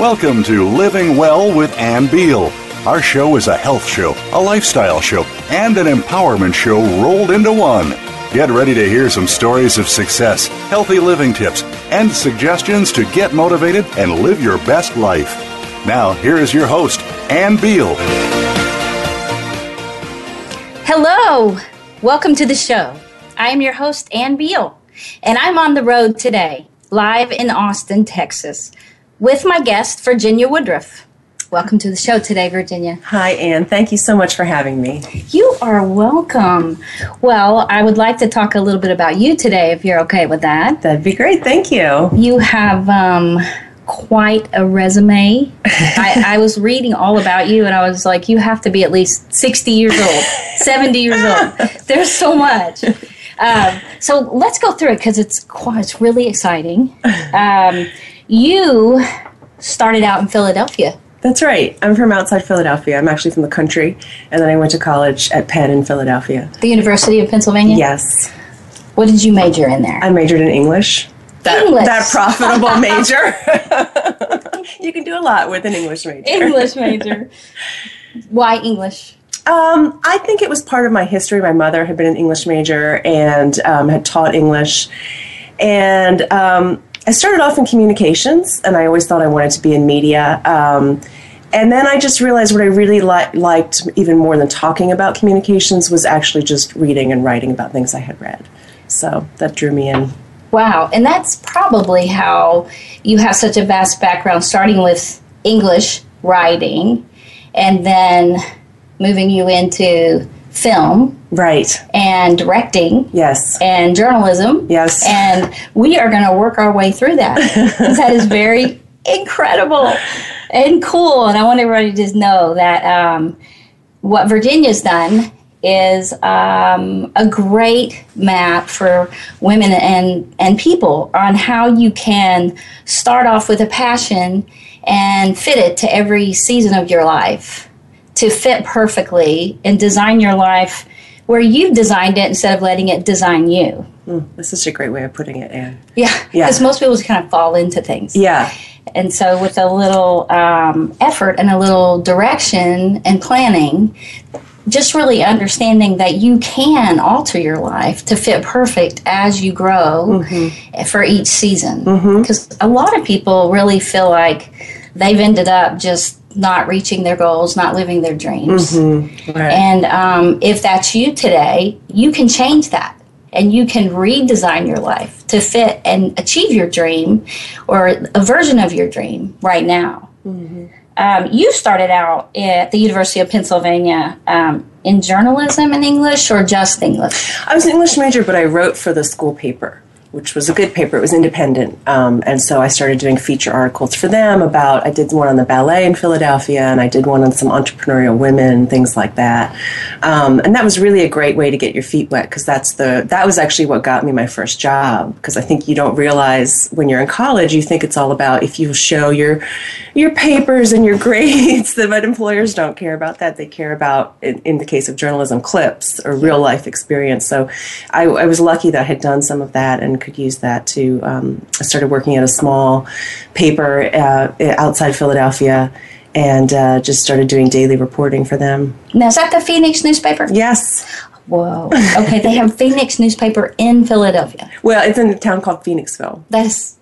Welcome to Living Well with Ann Beal. Our show is a health show, a lifestyle show, and an empowerment show rolled into one. Get ready to hear some stories of success, healthy living tips, and suggestions to get motivated and live your best life. Now, here is your host, Ann Beal. Hello. Welcome to the show. I am your host, Ann Beal, and I'm on the road today, live in Austin, Texas, with my guest, Virginia Woodruff. Welcome to the show today, Virginia. Hi, Ann. Thank you so much for having me. You are welcome. Well, I would like to talk a little bit about you today, if you're okay with that. That'd be great. Thank you. You have quite a resume. I was reading all about you, and I was like, you have to be at least 60 years old, 70 years old. There's so much. So let's go through it, because it's really exciting. You started out in Philadelphia. That's right. I'm from outside Philadelphia. I'm actually from the country, and then I went to college at Penn in Philadelphia. The University of Pennsylvania? Yes. What did you major in there? I majored in English. That profitable major. You can do a lot with an English major. English major. Why English? I think it was part of my history. My mother had been an English major and had taught English. And I started off in communications, and I always thought I wanted to be in media. And then I just realized what I really liked even more than talking about communications was actually just reading and writing about things I had read. So that drew me in. Wow. And that's probably how you have such a vast background, starting with English writing and then moving you into film. Right. And directing. Yes. And journalism. Yes. And we are going to work our way through that. That is very incredible and cool. And I want everybody to just know that what Virginia's done is a great map for women and people on how you can start off with a passion and fit it to every season of your life, to fit perfectly and design your life where you've designed it instead of letting it design you. This is a great way of putting it, Ann. Yeah, because most people just kind of fall into things. Yeah. And so with a little effort and a little direction and planning, just really understanding that you can alter your life to fit perfect as you grow for each season. Because a lot of people really feel like they've ended up just not reaching their goals, not living their dreams. Right. And if that's you today, you can change that. And you can redesign your life to fit and achieve your dream or a version of your dream right now. You started out at the University of Pennsylvania in journalism in English or just English? I was an English major, but I wrote for the school paper, which was a good paper. It was independent. And so I started doing feature articles for them about, I did one on the ballet in Philadelphia, and I did one on some entrepreneurial women, things like that. And that was really a great way to get your feet wet, because that was actually what got me my first job. Because I think you don't realize when you're in college, you think it's all about if you show your papers and your grades, but employers don't care about that. They care about, in the case of journalism, clips or real life experience. So I was lucky that I had done some of that and could use that to, I started working at a small paper outside Philadelphia and just started doing daily reporting for them. Now, is that the Phoenix newspaper? Yes. Whoa. Okay, they have Phoenix newspaper in Philadelphia. Well, it's in a town called Phoenixville.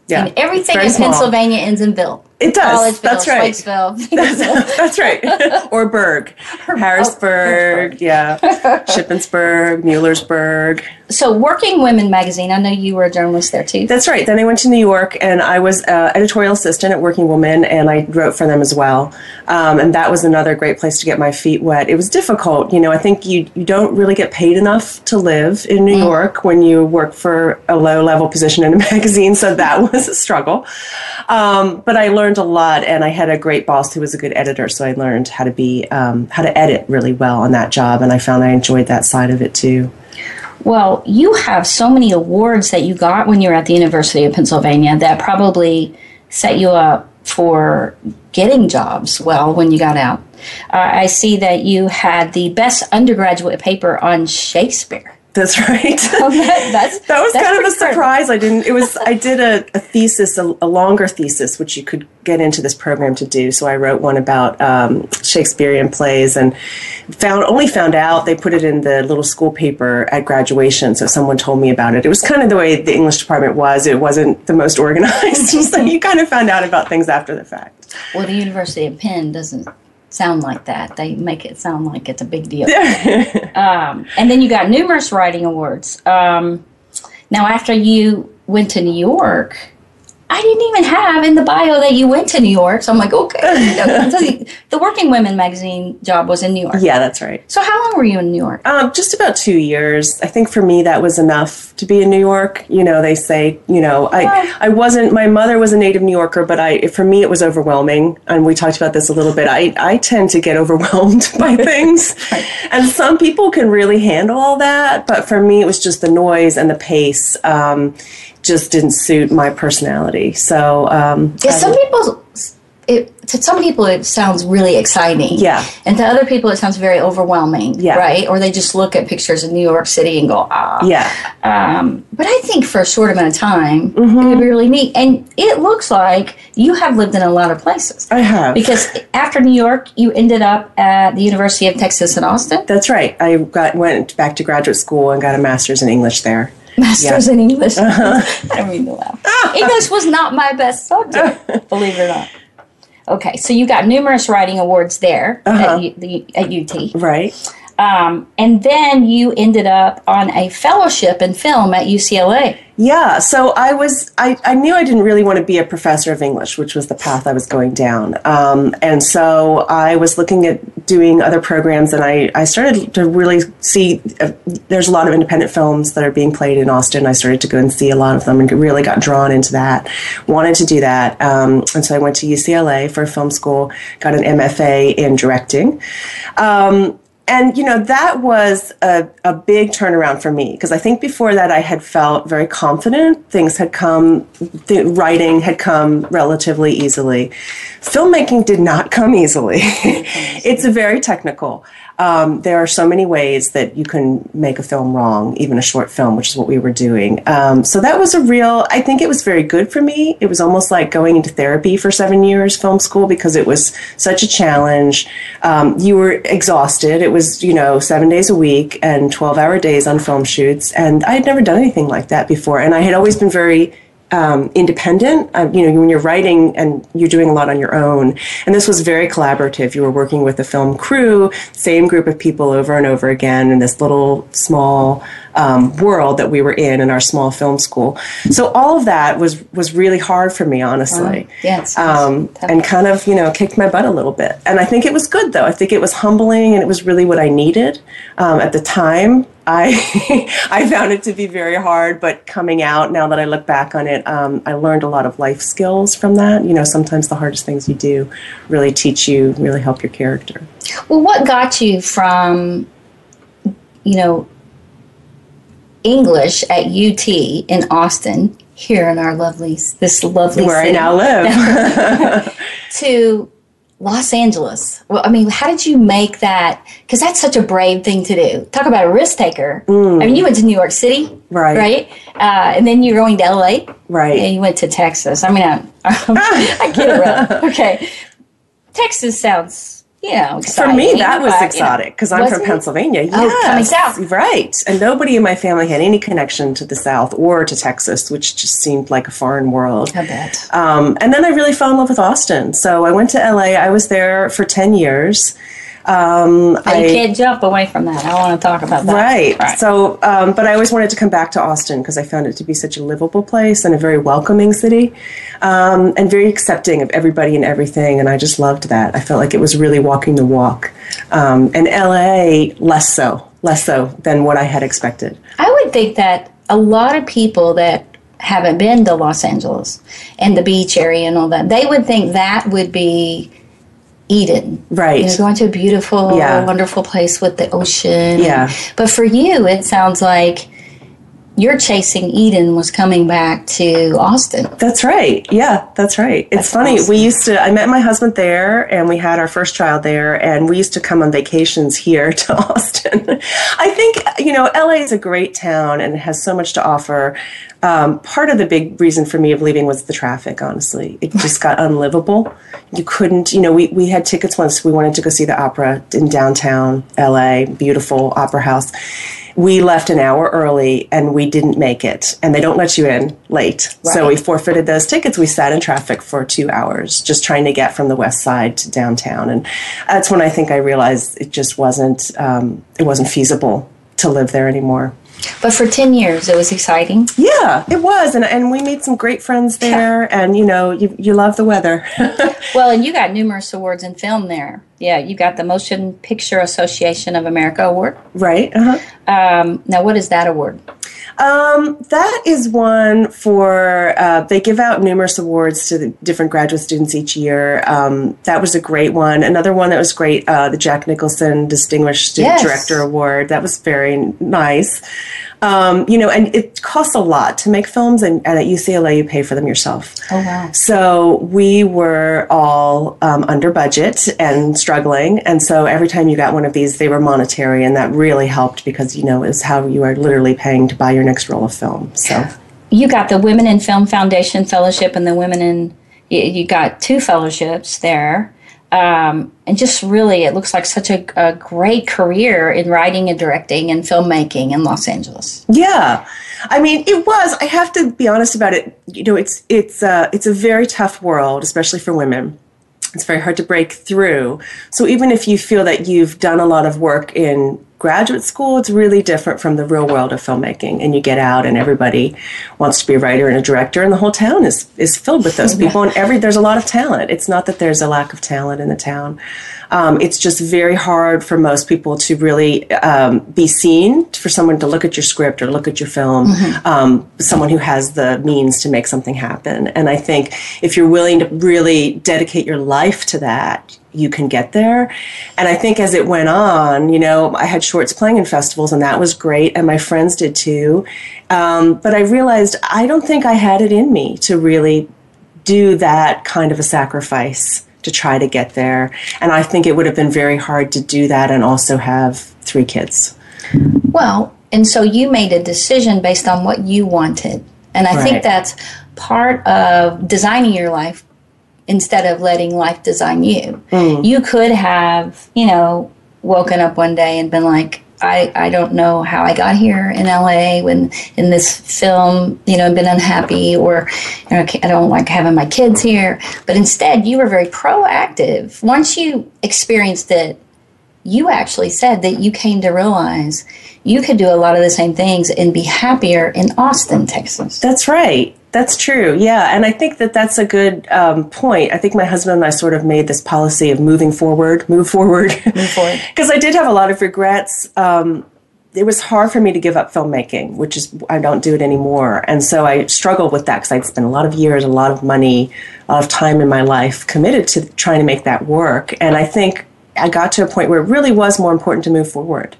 Yeah. Everything in small. Pennsylvania ends in Ville. It does. Collegeville, That's right. Swikesville. That's right. Or Berg. Harrisburg, yeah. Shippensburg, Muellersburg. So Working Women magazine, I know you were a journalist there too. That's right. Then I went to New York, and I was editorial assistant at Working Woman, and I wrote for them as well. And that was another great place to get my feet wet. It was difficult. You know, I think you don't really get paid enough to live in New York when you work for a low-level position in a magazine, so that was a struggle. But I learned a lot, and I had a great boss who was a good editor, so I learned how to edit really well on that job, and I found I enjoyed that side of it too. Well, you have so many awards that you got when you were at the University of Pennsylvania that probably set you up for getting jobs well when you got out. I see that you had the best undergraduate paper on Shakespeare. That's right. Oh, that was kind of a pretty surprise. I did a thesis, a longer thesis, which you could get into this program to do. So I wrote one about Shakespearean plays, and only found out they put it in the little school paper at graduation. So someone told me about it. It was kind of the way the English department was. It wasn't the most organized. So you kind of found out about things after the fact. Well, the University of Penn doesn't sound like that. They make it sound like it's a big deal. And then you got numerous writing awards. Now, after you went to New York, I didn't even have in the bio that you went to New York. So I'm like, okay. The Working Women magazine job was in New York. Yeah, that's right. So how long were you in New York? Just about 2 years. I think for me that was enough to be in New York. You know, they say, I wasn't, my mother was a native New Yorker, but for me it was overwhelming. And we talked about this a little bit. I tend to get overwhelmed by things. Right. And some people can really handle all that. But for me, it was just the noise and the pace. Just didn't suit my personality. So to some people it sounds really exciting. Yeah. And to other people it sounds very overwhelming. Yeah. Right? Or they just look at pictures of New York City and go, ah. Yeah. But I think for a short amount of time it would be really neat. And it looks like you have lived in a lot of places. I have. Because after New York you ended up at the University of Texas at Austin. That's right. I went back to graduate school and got a master's in English there. Master's in English. I don't mean to laugh. English was not my best subject, believe it or not. Okay, so you got numerous writing awards there at UT. Right. And then you ended up on a fellowship in film at UCLA. Yeah, so I knew I didn't really want to be a professor of English, which was the path I was going down. And so I was looking at doing other programs, and I started to really see there's a lot of independent films that are being played in Austin. I started to go and see a lot of them and really got drawn into that, wanted to do that. And so I went to UCLA for film school, got an MFA in directing. And, that was a big turnaround for me, because I think before that I had felt very confident. Things had come, writing had come relatively easily. Filmmaking did not come easily. It's very technical. There are so many ways that you can make a film wrong, even a short film, which is what we were doing. So that was I think it was very good for me. It was almost like going into therapy for 7 years, film school, because it was such a challenge. You were exhausted. It was, 7 days a week and 12-hour days on film shoots. And I had never done anything like that before. And I had always been very independent. When you're writing and you're doing a lot on your own, and this was very collaborative. You were working with a film crew, same group of people over and over again in this little small world that we were in our small film school. So all of that was really hard for me, honestly. Yes. And kind of, kicked my butt a little bit. And I think it was good, though. I think it was humbling, and it was really what I needed at the time. I found it to be very hard, but coming out, now that I look back on it, I learned a lot of life skills from that. Sometimes the hardest things you do really teach you, really help your character. Well, what got you from, English at UT in Austin, here in this lovely where city, I now live, to Los Angeles? Well, I mean, how did you make that? Because that's such a brave thing to do. Talk about a risk taker. I mean, you went to New York City, right? And then you're going to LA, right? And you went to Texas. I mean, I get around. Okay, Texas sounds, exciting. For me, that was exotic, because I'm from Pennsylvania. Yes, coming south. Right. And nobody in my family had any connection to the South or to Texas, which just seemed like a foreign world. I bet. And then I really fell in love with Austin. So I went to LA. I was there for 10 years. You can't jump away from that. I want to talk about that. Right. So, but I always wanted to come back to Austin because I found it to be such a livable place and a very welcoming city, and very accepting of everybody and everything. And I just loved that. I felt like it was really walking the walk. And LA, less so than what I had expected. I would think that a lot of people that haven't been to Los Angeles and the beach area and all that, they would think that would be Eden. Right. Going to a beautiful, wonderful place with the ocean. Yeah. But for you, it sounds like your chasing Eden was coming back to Austin. That's right. Yeah, that's right. It's funny. Awesome. I met my husband there, and we had our first child there, and we used to come on vacations here to Austin. I think, LA is a great town and has so much to offer. Part of the big reason for me of leaving was the traffic, honestly. It just got unlivable. You couldn't, we had tickets once. We wanted to go see the opera in downtown LA, beautiful opera house. We left an hour early and we didn't make it. And they don't let you in late. Right. So we forfeited those tickets. We sat in traffic for 2 hours just trying to get from the west side to downtown. And that's when I think I realized it just wasn't feasible to live there anymore. But for 10 years, it was exciting. Yeah, it was. And we made some great friends there. And, you love the weather. Well, and you got numerous awards in film there. Yeah, you got the Motion Picture Association of America Award. Right. Uh-huh. Now, what is that award? That is one for, they give out numerous awards to the different graduate students each year. That was a great one. Another one that was great, the Jack Nicholson Distinguished Student Director Award. That was very nice. And it costs a lot to make films, and at UCLA you pay for them yourself. Oh, wow. So we were all under budget and struggling, and so every time you got one of these, they were monetary, and that really helped because, is how you are literally paying to buy your next roll of film. So you got the Women in Film Foundation Fellowship and the Women in, you got 2 fellowships there. And just really, it looks like such a great career in writing and directing and filmmaking in Los Angeles. Yeah. I mean, it was. I have to be honest about it. It's a very tough world, especially for women. It's very hard to break through. So even if you feel that you've done a lot of work in graduate school, it's really different from the real world of filmmaking. And you get out and everybody wants to be a writer and a director, and the whole town is filled with those people. And there's a lot of talent. It's not that there's a lack of talent in the town. It's just very hard for most people to really be seen, for someone to look at your script or look at your film, someone who has the means to make something happen. And I think if you're willing to really dedicate your life to that, you can get there. And I think as it went on, I had shorts playing in festivals, and that was great, and my friends did too. But I realized I don't think I had it in me to really do that kind of a sacrifice to try to get there. And I think it would have been very hard to do that and also have 3 kids. Well, and so you made a decision based on what you wanted. And I think that's part of designing your life instead of letting life design you. You could have, woken up one day and been like, I don't know how I got here in LA when in this film, and been unhappy, or I don't like having my kids here. But instead, you were very proactive. Once you experienced it, you actually said that you came to realize you could do a lot of the same things and be happier in Austin, Texas. That's right. That's true. Yeah. And I think that that's a good point. I think my husband and I sort of made this policy of move forward. Because I did have a lot of regrets. It was hard for me to give up filmmaking, which is, I don't do it anymore. And so I struggled with that because I'd spent a lot of years, a lot of money, a lot of time in my life committed to trying to make that work. And I think I got to a point where it really was more important to move forward.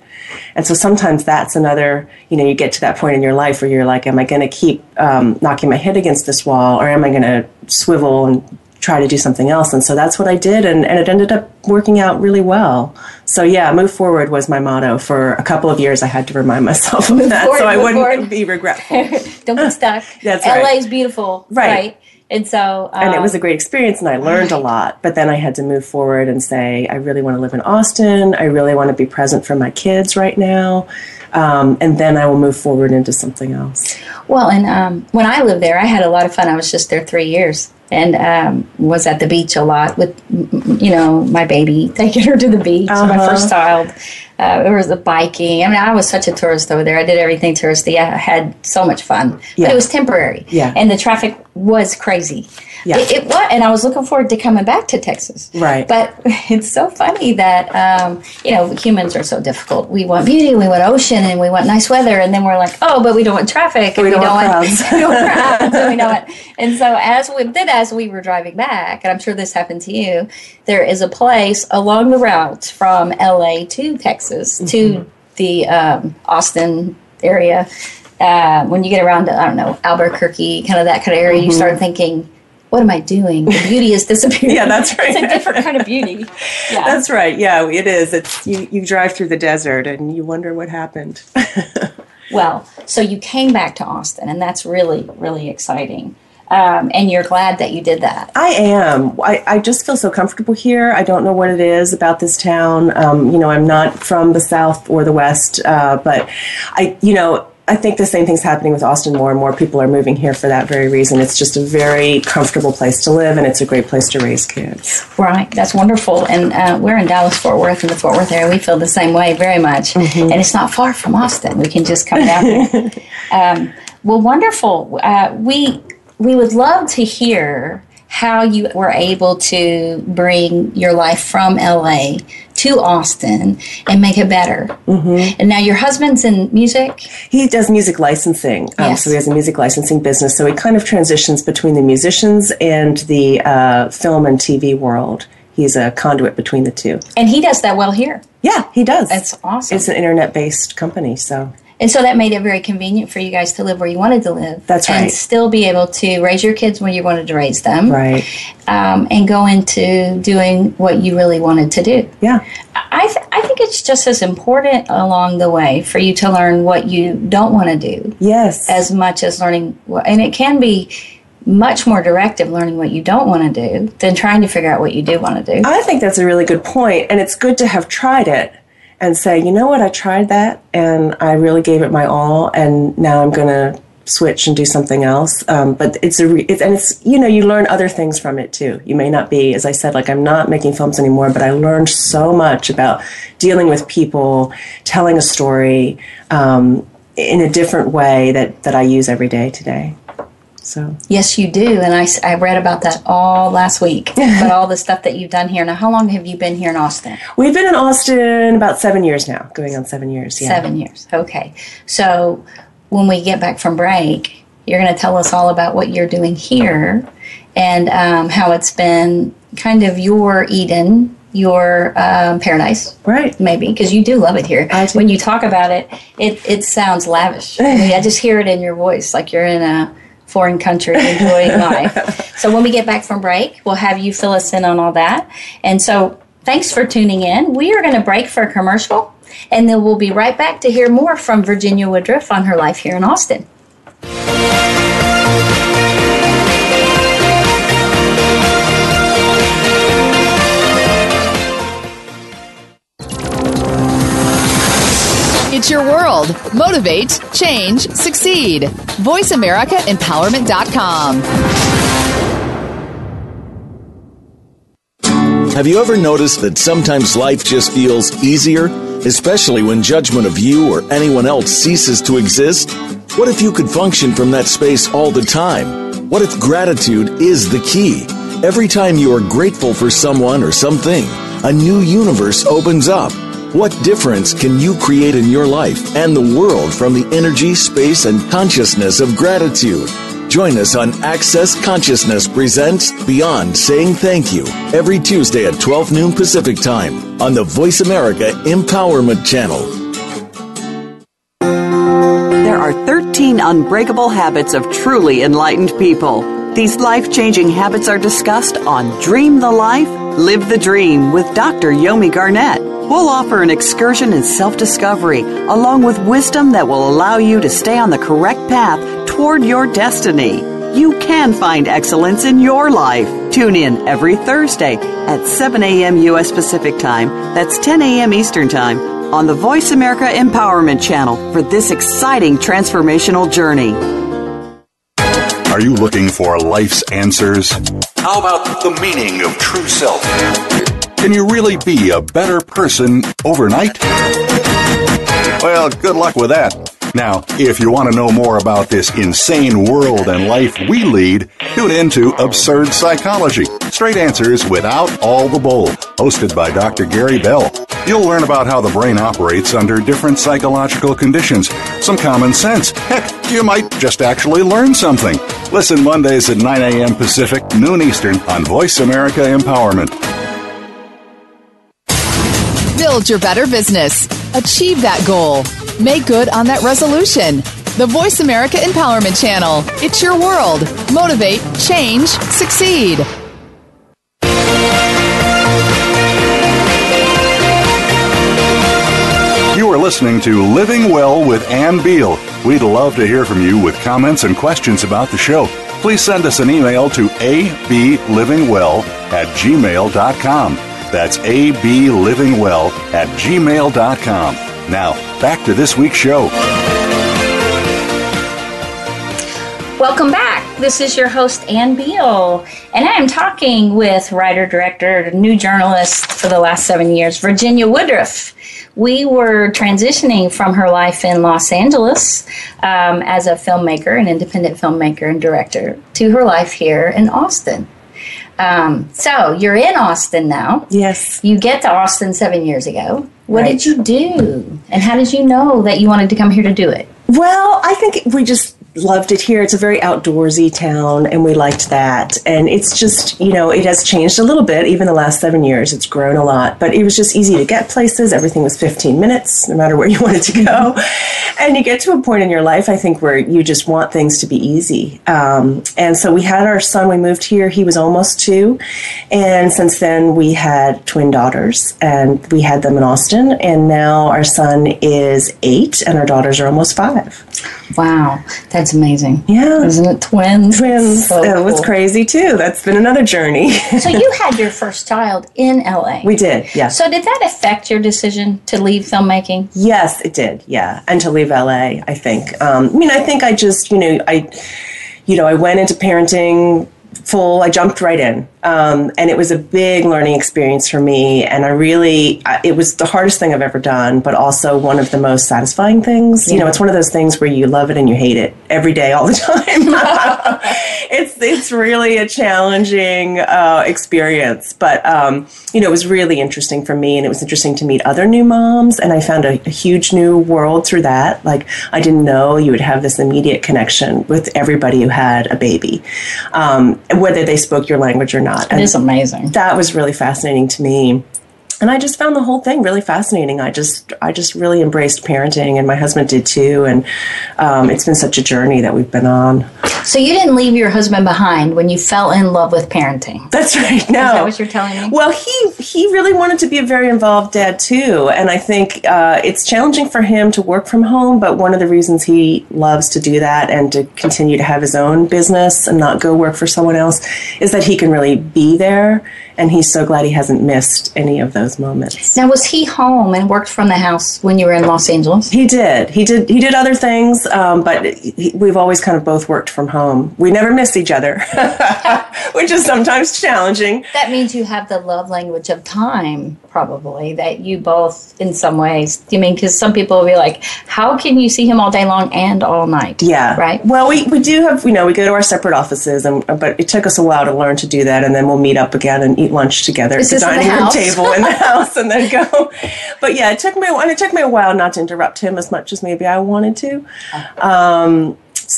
And so sometimes that's another, you get to that point in your life where you're like, am I going to keep knocking my head against this wall, or am I going to swivel and try to do something else? And so that's what I did, and it ended up working out really well. So yeah, move forward was my motto. For a couple of years, I had to remind myself of that so I wouldn't be regretful. Don't get stuck. That's LA right. is beautiful. Right. And so... and it was a great experience, and I learned a lot. But then I had to move forward and say, I really want to live in Austin. I really want to be present for my kids right now. And then I will move forward into something else. Well, and when I lived there, I had a lot of fun. I was just there 3 years and was at the beach a lot with, my baby, taking her to the beach, my first child. There was the biking. I mean, I was such a tourist over there. I did everything touristy. I had so much fun. But it was temporary. Yeah. And the traffic was crazy. Yeah. It was, and I was looking forward to coming back to Texas. Right. But it's so funny that, humans are so difficult. We want beauty, we want ocean, and we want nice weather. And then we're like, oh, but we don't want traffic. And we don't want crowds. We don't want crowds. And we don't want, and so as we were driving back, and I'm sure this happened to you, there is a place along the route from LA to Texas to the Austin area when you get around to, I don't know, Albuquerque, kind of that kind of area, you start thinking, what am I doing? The beauty is disappearing. Yeah, that's right. It's a different kind of beauty. Yeah. That's right. Yeah, it is. It's you drive through the desert and you wonder what happened. Well, so you came back to Austin, and that's really, really exciting. And you're glad that you did that. I am. I just feel so comfortable here. I don't know what it is about this town. I'm not from the South or the West, but I think the same thing's happening with Austin. More and more people are moving here for that very reason. It's just a very comfortable place to live, and it's a great place to raise kids. Right. That's wonderful. And we're in Dallas-Fort Worth, in the Fort Worth area. We feel the same way very much. And it's not far from Austin. We can just come down here. Well, wonderful. We would love to hear how you were able to bring your life from LA to Austin and make it better. And now your husband's in music? He does music licensing. Yes. So he has a music licensing business. So he kind of transitions between the musicians and the film and TV world. He's a conduit between the two. And he does that well here? Yeah, he does. That's awesome. It's an internet-based company, so... And so that made it very convenient for you guys to live where you wanted to live. That's right. And still be able to raise your kids when you wanted to raise them. Right. And go into doing what you really wanted to do. Yeah. I think it's just as important along the way for you to learn what you don't want to do. Yes. As much as learning, and it can be much more directive learning what you don't want to do than trying to figure out what you do want to do. I think that's a really good point, and it's good to have tried it and say, you know what, I tried that, and I really gave it my all, and now I'm going to switch and do something else. But you learn other things from it too. You may not be, as I said, like I'm not making films anymore, but I learned so much about dealing with people, telling a story in a different way that I use every day today. So yes, you do, and I read about that all last week, about all the stuff that you've done here. Now, how long have you been here in Austin? We've been in Austin about 7 years now, going on 7 years. Yeah. 7 years, okay. So when we get back from break, you're going to tell us all about what you're doing here and how it's been kind of your Eden, your paradise, right? Maybe, because you do love it here. I do. When you talk about it, it sounds lavish. I just hear it in your voice, like you're in a foreign country enjoying life. So when we get back from break, we'll have you fill us in on all that. And so thanks for tuning in. We are going to break for a commercial, and then we'll be right back to hear more from Virginia Woodruff on her life here in Austin. It's your world. Motivate, change, succeed. VoiceAmericaEmpowerment.com. Have you ever noticed that sometimes life just feels easier, especially when judgment of you or anyone else ceases to exist? What if you could function from that space all the time? What if gratitude is the key? Every time you are grateful for someone or something, a new universe opens up. What difference can you create in your life and the world from the energy, space, and consciousness of gratitude? Join us on Access Consciousness Presents Beyond Saying Thank You every Tuesday at 12 noon Pacific Time on the Voice America Empowerment Channel. There are 13 unbreakable habits of truly enlightened people. These life-changing habits are discussed on Dream the Life, Live the Dream with Dr. Yomi Garnett. We'll offer an excursion in self-discovery, along with wisdom that will allow you to stay on the correct path toward your destiny. You can find excellence in your life. Tune in every Thursday at 7 a.m. U.S. Pacific Time. That's 10 a.m. Eastern Time on the Voice America Empowerment Channel for this exciting transformational journey. Are you looking for life's answers? How about the meaning of true self? Can you really be a better person overnight? Well, good luck with that. Now, if you want to know more about this insane world and life we lead, tune in to Absurd Psychology, Straight Answers Without All the Bull, hosted by Dr. Gary Bell. You'll learn about how the brain operates under different psychological conditions, some common sense. Heck, you might just actually learn something. Listen Mondays at 9 a.m. Pacific, noon Eastern on Voice America Empowerment. Build your better business. Achieve that goal. Make good on that resolution. the Voice America Empowerment Channel. It's your world. Motivate, change, succeed. You are listening to Living Well with Ann Beal. We'd love to hear from you with comments and questions about the show. Please send us an email to ablivingwell@gmail.com. That's ablivingwell@gmail.com. Now, back to this week's show. Welcome back. This is your host, Ann Beal, and I am talking with writer, director, new journalist for the last 7 years, Virginia Woodruff. We were transitioning from her life in Los Angeles as a filmmaker, an independent filmmaker and director, to her life here in Austin. So you're in Austin now. Yes. You get to Austin 7 years ago. What did you do? And how did you know that you wanted to come here to do it? Well, I think we just loved it here. It's a very outdoorsy town, and we liked that. And it's just, it has changed a little bit. Even the last 7 years, it's grown a lot. But it was just easy to get places. Everything was 15 minutes, no matter where you wanted to go. And you get to a point in your life, I think, where you just want things to be easy. And so we had our son. We moved here. He was almost 2. And since then, we had twin daughters, and we had them in Austin. And now our son is 8, and our daughters are almost 5. Wow, that's amazing. Yeah. Isn't it twins? Twins. So It was cool. crazy, too. That's been another journey. So you had your first child in LA. We did, yeah. So did that affect your decision to leave filmmaking? Yes, it did, yeah. And to leave LA, I think. I think I just, I went into parenting full. I jumped right in. And it was a big learning experience for me. And it was the hardest thing I've ever done, but also one of the most satisfying things. Yeah. It's one of those things where you love it and you hate it every day, all the time. It's really a challenging experience. But, it was really interesting for me, and it was interesting to meet other new moms. And I found a huge new world through that. Like, I didn't know you would have this immediate connection with everybody who had a baby, whether they spoke your language or not. It is amazing. That was really fascinating to me. And I just found the whole thing really fascinating. I just really embraced parenting, and my husband did too. And it's been such a journey that we've been on. So you didn't leave your husband behind when you fell in love with parenting. That's right. No. Is that what you're telling me? Well, he really wanted to be a very involved dad too. And I think it's challenging for him to work from home. But one of the reasons he loves to do that and to continue to have his own business and not go work for someone else is that he can really be there. And he's so glad he hasn't missed any of those moments. Now, was he home and worked from the house when you were in Los Angeles? He did. He did other things, but we've always kind of both worked from home. We never missed each other, which is sometimes challenging. That means you have the love language of time, probably, that you both, in some ways, because some people will be like, how can you see him all day long and all night? Yeah. Right? Well, we do have, we go to our separate offices, but it took us a while to learn to do that, and then we'll meet up again and eat lunch together at the dining room table in the house, and then go. But yeah, it took me a while not to interrupt him as much as maybe I wanted to.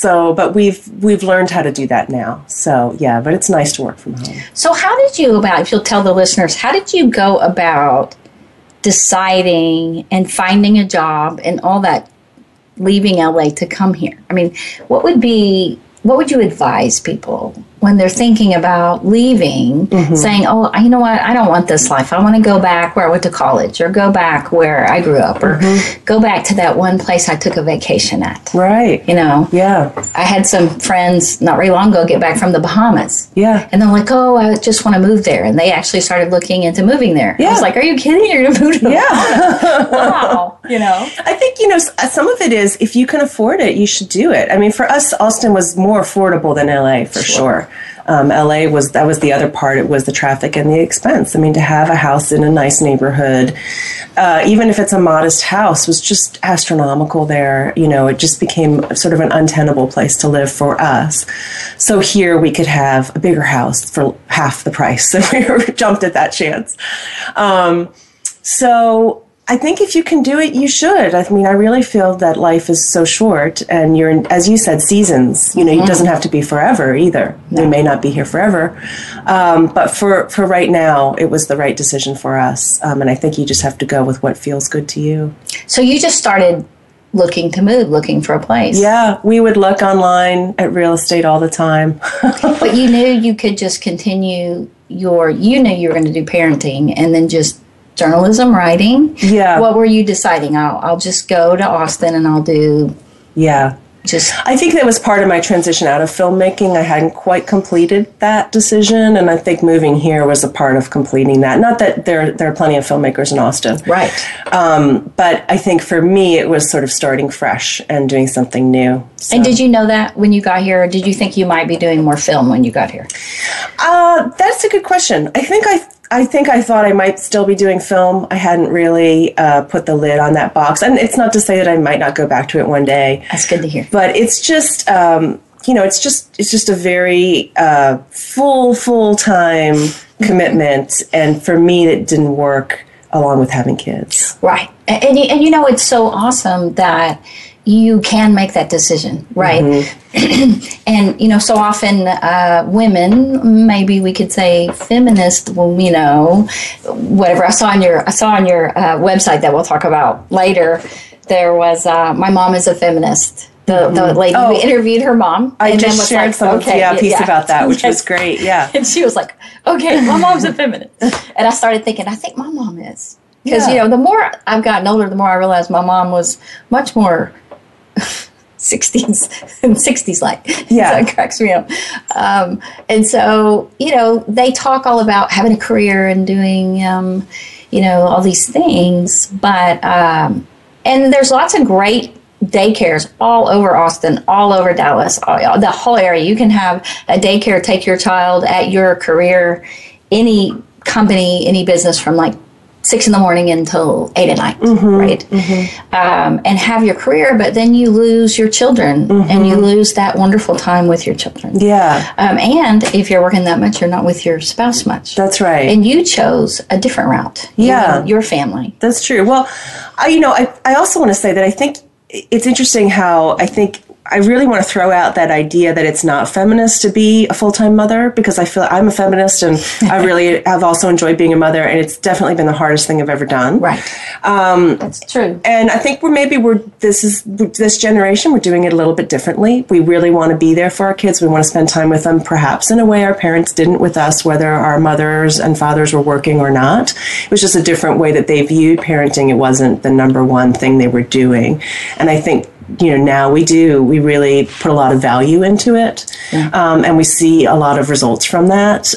But we've learned how to do that now. So yeah, but it's nice to work from home. So how did you if you'll tell the listeners, how did you go about deciding and finding a job and all that, leaving LA to come here? I mean, what would you advise people when they're thinking about leaving, saying, oh, you know what, I don't want this life. I want to go back where I went to college, or go back where I grew up, or go back to that one place I took a vacation at. Right. Yeah. I had some friends not very long ago get back from the Bahamas. Yeah. And they're like, oh, I just want to move there. And they actually started looking into moving there. Yeah. I was like, are you kidding? You're going to move to the Bahamas? Wow. I think, some of it is, if you can afford it, you should do it. I mean, for us, Austin was more affordable than LA, for sure. LA was the other part. It was the traffic and the expense. I mean, to have a house in a nice neighborhood, even if it's a modest house, was just astronomical there. It just became sort of an untenable place to live for us. So here we could have a bigger house for half the price. So we jumped at that chance. So I think if you can do it, you should. I mean, I really feel that life is so short, and you're in, as you said, seasons. It doesn't have to be forever either. No. We may not be here forever. But for right now, it was the right decision for us. And I think you just have to go with what feels good to you. So you just started looking to move, looking for a place. Yeah, we would look online at real estate all the time. But you knew you could just continue you knew you were going to do parenting and then just journalism, writing. Yeah. What were you deciding? I'll just go to Austin and I'll do. Yeah. I think that was part of my transition out of filmmaking. I hadn't quite completed that decision, and I think moving here was a part of completing that. Not that there are plenty of filmmakers in Austin. Right. But I think for me, it was sort of starting fresh and doing something new. So. And did you know that when you got here, or did you think you might be doing more film when you got here? That's a good question. I think I thought I might still be doing film. I hadn't really put the lid on that box. And it's not to say that I might not go back to it one day. That's good to hear. But it's just, it's just a very full-time commitment. And for me, it didn't work along with having kids. Right. And it's so awesome that you can make that decision, right? Mm-hmm. And, so often women, maybe we could say feminist, whatever. I saw on your website that we'll talk about later, there was, my mom is a feminist. The lady who interviewed her mom. I just shared some piece about that, which was great, yeah. And she was like, okay, my mom's a feminist. And I started thinking, I think my mom is. Because, the more I've gotten older, the more I realized my mom was much more 60s like. Yeah. So it cracks me up. And so, they talk all about having a career and doing, all these things. But, and there's lots of great daycares all over Austin, all over Dallas, the whole area. You can have a daycare take your child at your career, any company, any business from like 6 a.m. until 8 at night, right? Mm-hmm. And have your career, but then you lose your children and you lose that wonderful time with your children. Yeah. And if you're working that much, you're not with your spouse much. That's right. And you chose a different route. Yeah. Your family. That's true. Well, I also want to say that I think it's interesting how I really want to throw out that idea that it's not feminist to be a full-time mother, because I feel I'm a feminist and I really have also enjoyed being a mother, and it's definitely been the hardest thing I've ever done. Right. That's true. And I think this generation, we're doing it a little bit differently. We really want to be there for our kids. We want to spend time with them, perhaps in a way our parents didn't with us, whether our mothers and fathers were working or not. It was just a different way that they viewed parenting. It wasn't the number one thing they were doing. And I think now we really put a lot of value into it. Yeah. And we see a lot of results from that.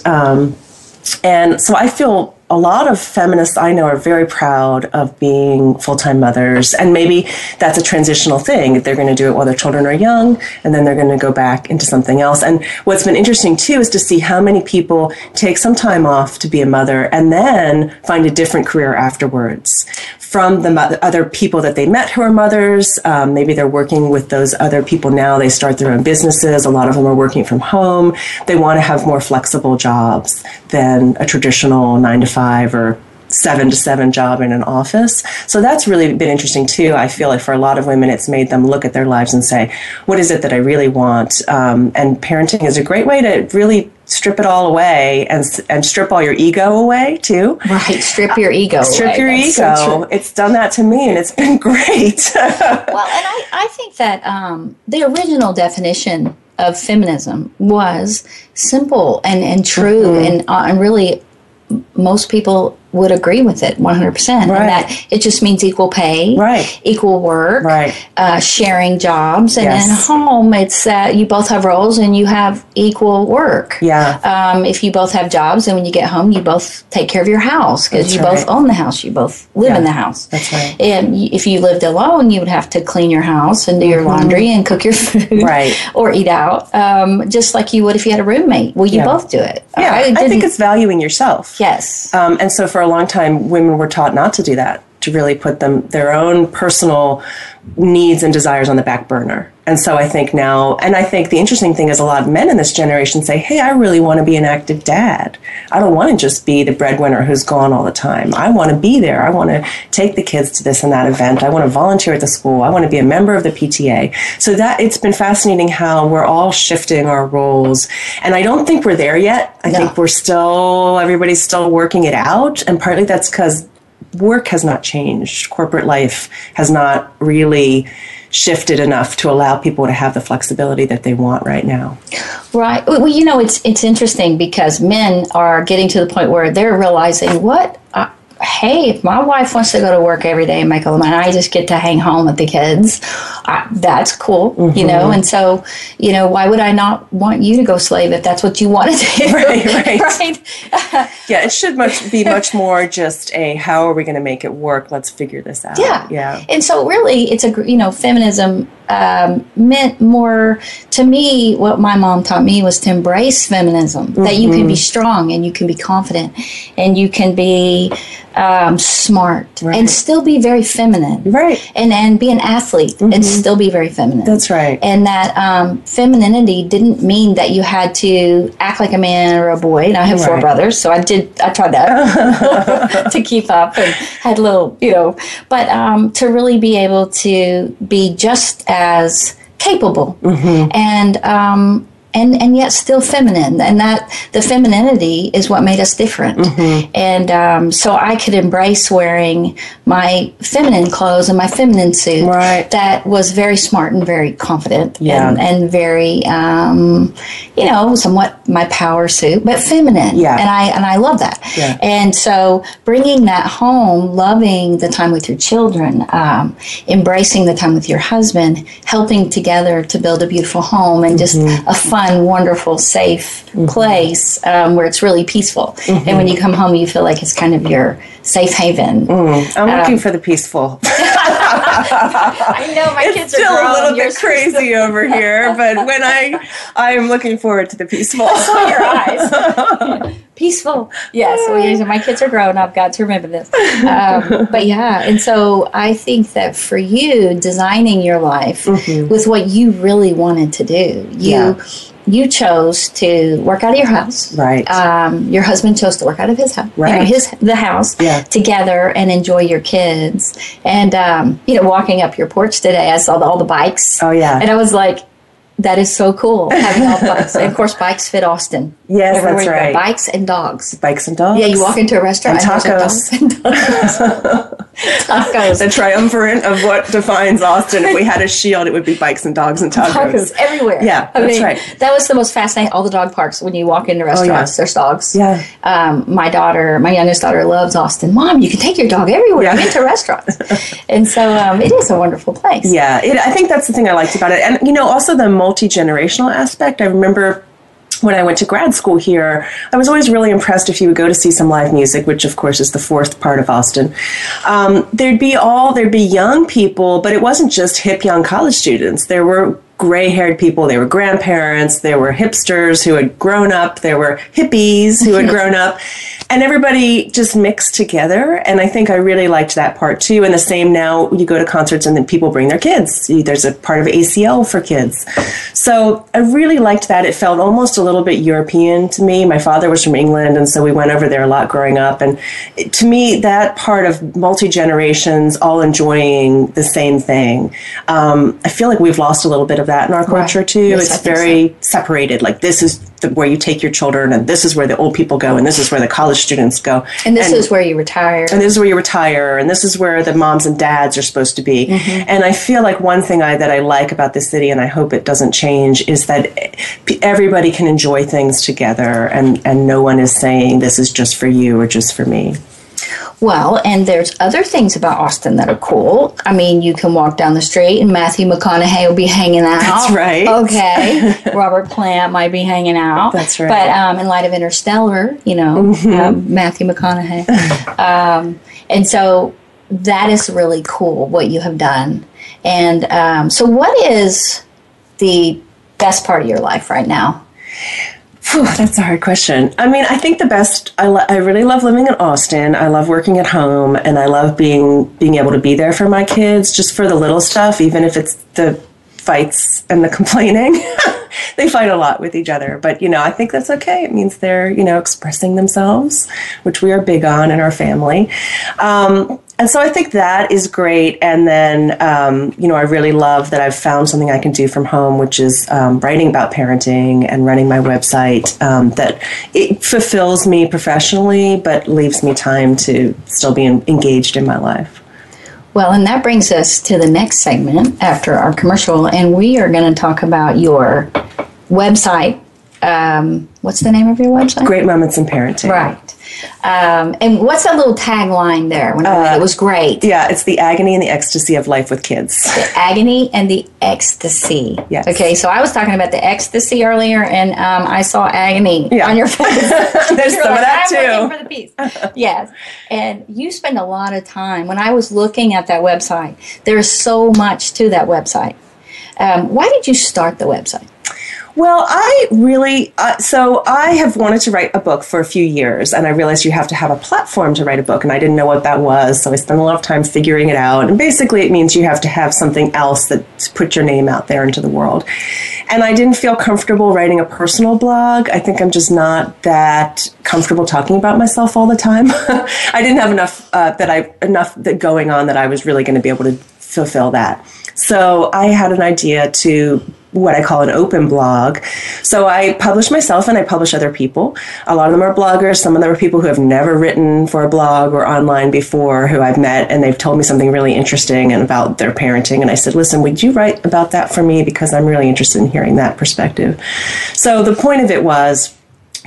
And so I feel a lot of feminists I know are very proud of being full-time mothers. And maybe that's a transitional thing. They're going to do it while their children are young, and then they're going to go back into something else. And what's been interesting, too, is to see how many people take some time off to be a mother and then find a different career afterwards. From the other people that they met who are mothers, maybe they're working with those other people now. They start their own businesses. A lot of them are working from home. They want to have more flexible jobs than a traditional 9-to-5 or 7-to-7 job in an office. So that's really been interesting too. I feel like for a lot of women, it's made them look at their lives and say, what is it that I really want? And parenting is a great way to really strip it all away and strip all your ego away too. Right, strip your ego away. Strip your ego. So it's done that to me, and it's been great. Well, and I think that the original definition of feminism was simple and true, and really most people would agree with it 100%. Right. And that it just means equal pay, right, equal work, right, sharing jobs, and yes. in home it's that you both have roles and you have equal work. Yeah. If you both have jobs, and when you get home you both take care of your house because you right. both own the house, you both live in the house. That's right. And if you lived alone, you would have to clean your house and do your laundry and cook your food, right, or eat out, just like you would if you had a roommate. Well, you both do it. Yeah, I think it's valuing yourself. Yes. And so for a long time, women were taught not to do that, to really put their own personal needs and desires on the back burner. And so I think now, and I think the interesting thing is a lot of men in this generation say, hey, I really want to be an active dad. I don't want to just be the breadwinner who's gone all the time. I want to be there. I want to take the kids to this and that event. I want to volunteer at the school. I want to be a member of the PTA. So that it's been fascinating how we're all shifting our roles. And I don't think we're there yet. I think everybody's still working it out. And partly that's because work has not changed. Corporate life has not really shifted enough to allow people to have the flexibility that they want right now. Right. Well, it's interesting because men are getting to the point where they're realizing hey, if my wife wants to go to work every day and make all the money, I just get to hang home with the kids. That's cool, And so, why would I not want you to go slave if that's what you want to do? Right. Yeah, it should be much more just how are we going to make it work? Let's figure this out. Yeah. And so really, it's feminism meant more, to me, what my mom taught me was to embrace feminism, that you can be strong and you can be confident and you can be smart and still be very feminine. Right. And be an athlete and still be very feminine. That's right. And that femininity didn't mean that you had to act like a man or a boy. And I have 4 brothers, so I tried that to keep up and had a little, but to really be able to be just as capable and yet still feminine, and that the femininity is what made us different. And so I could embrace wearing my feminine clothes and my feminine suit that was very smart and very confident and very somewhat my power suit, but feminine. And I love that. And so bringing that home, loving the time with your children, embracing the time with your husband, helping together to build a beautiful home and just a fun, wonderful, safe place where it's really peaceful. And when you come home, you feel like it's kind of your safe haven. I'm looking for the peaceful. I know my kids are still grown. a little bit crazy over here, but when I am looking forward to the peaceful. I saw your eyes. Peaceful. Yes. Well, my kids are grown. I've got to remember this. But yeah, and so I think that for you, designing your life with what you really wanted to do, you chose to work out of your house. Right. Your husband chose to work out of his house. Right. The house together and enjoy your kids. And, walking up your porch today, I saw all the bikes. Oh, yeah. And I was like, that is so cool, having all the bikes. And of course, bikes fit Austin. Yes, everywhere that's right. Bikes and dogs. Bikes and dogs. Yeah, you walk into a restaurant and tacos. Tacos. The triumvirate of what defines Austin. If we had a shield, it would be bikes and dogs and tacos. Tacos everywhere. Yeah, that's right. That was the most fascinating. All the dog parks, when you walk into restaurants, there's dogs. Yeah. My youngest daughter loves Austin. Mom, you can take your dog everywhere into restaurants. And so it is a wonderful place. Yeah, I think that's the thing I liked about it. And, also the multi-generational aspect. I remember when I went to grad school here, I was always really impressed if you would go to see some live music, which of course is the 4th part of Austin. There'd be young people, but it wasn't just hip young college students. There were gray-haired people, they were grandparents, there were hipsters who had grown up, there were hippies who had grown up, and everybody just mixed together. And I think I really liked that part too. And the same now, you go to concerts and then people bring their kids. There's a part of ACL for kids. So I really liked that. It felt almost a little bit European to me. My father was from England, and so we went over there a lot growing up. And to me, that part of multi-generations all enjoying the same thing, I feel like we've lost a little bit of that in our culture too. Yes, it's very separated. Like, this is where you take your children, and this is where the old people go, and this is where the college students go. And this is where you retire. And this is where you retire, and this is where the moms and dads are supposed to be. And I feel like one thing that I like about this city, and I hope it doesn't change, is that everybody can enjoy things together, and no one is saying this is just for you or just for me. Well, and there's other things about Austin that are cool. I mean, you can walk down the street and Matthew McConaughey will be hanging out. That's right. Okay. Robert Plant might be hanging out. That's right. But in light of Interstellar, Matthew McConaughey. And so that is really cool what you have done. And so what is the best part of your life right now? That's a hard question. I mean, I think the best, I really love living in Austin. I love working at home, and I love being able to be there for my kids, just for the little stuff, even if it's the fights and the complaining. They fight a lot with each other, but, I think that's okay. It means they're, expressing themselves, which we are big on in our family. And so I think that is great. And then, I really love that I've found something I can do from home, which is writing about parenting and running my website, that it fulfills me professionally, but leaves me time to still be engaged in my life. Well, and that brings us to the next segment after our commercial, and we are going to talk about your website. What's the name of your website? Great Moments in Parenting. Right. And what's that little tagline there? When I read it was great. Yeah, it's the agony and the ecstasy of life with kids. The agony and the ecstasy. Yes. Okay, so I was talking about the ecstasy earlier, and I saw agony on your face. There's some of that too. I'm looking for the piece. Yes. And you spend a lot of time. When I was looking at that website, there's so much to that website. Why did you start the website? Well, I have wanted to write a book for a few years, and I realized you have to have a platform to write a book, and I didn't know what that was, so I spent a lot of time figuring it out. And basically, it means you have to have something else that put your name out there into the world. And I didn't feel comfortable writing a personal blog. I think I'm just not that comfortable talking about myself all the time. I didn't have enough going on that I was really going to be able to fulfill that. So I had an idea to what I call an open blog. So I publish myself and I publish other people. A lot of them are bloggers. Some of them are people who have never written for a blog or online before, who I've met, and they've told me something really interesting and about their parenting. And I said, listen, would you write about that for me? Because I'm really interested in hearing that perspective. So the point of it was